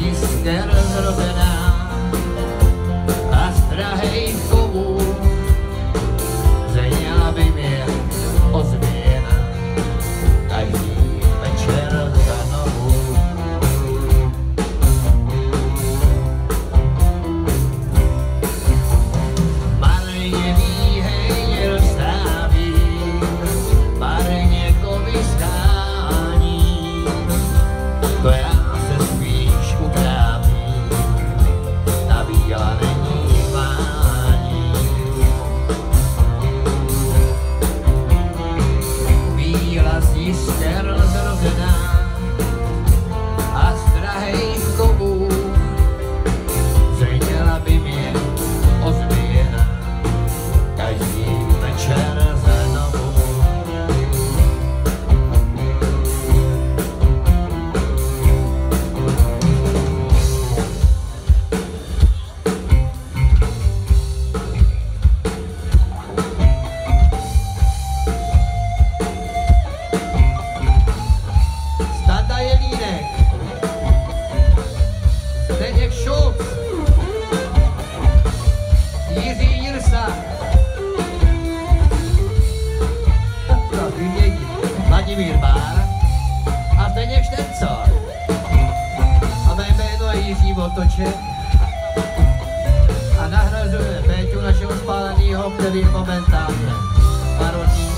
jisker zrozená a z drahých kovů zněla by mě ozvěna každý večer znovu. Marně výhej rozstaví, marně kovy schání, to já se spíš utrápím, ta víla není mání. Víla z jisker zrozená a z drahých kovů zněla by mě ozvěna každý večer znovu. Standa Jelínek, Zdeněk Šulc, Jiří Jirsa, Vladimír Bár a Zdeněk Štencor. A mé jméno je Jiří Otoček a nahrazuje Péťu našeho spálenýho, který je momentálně parodní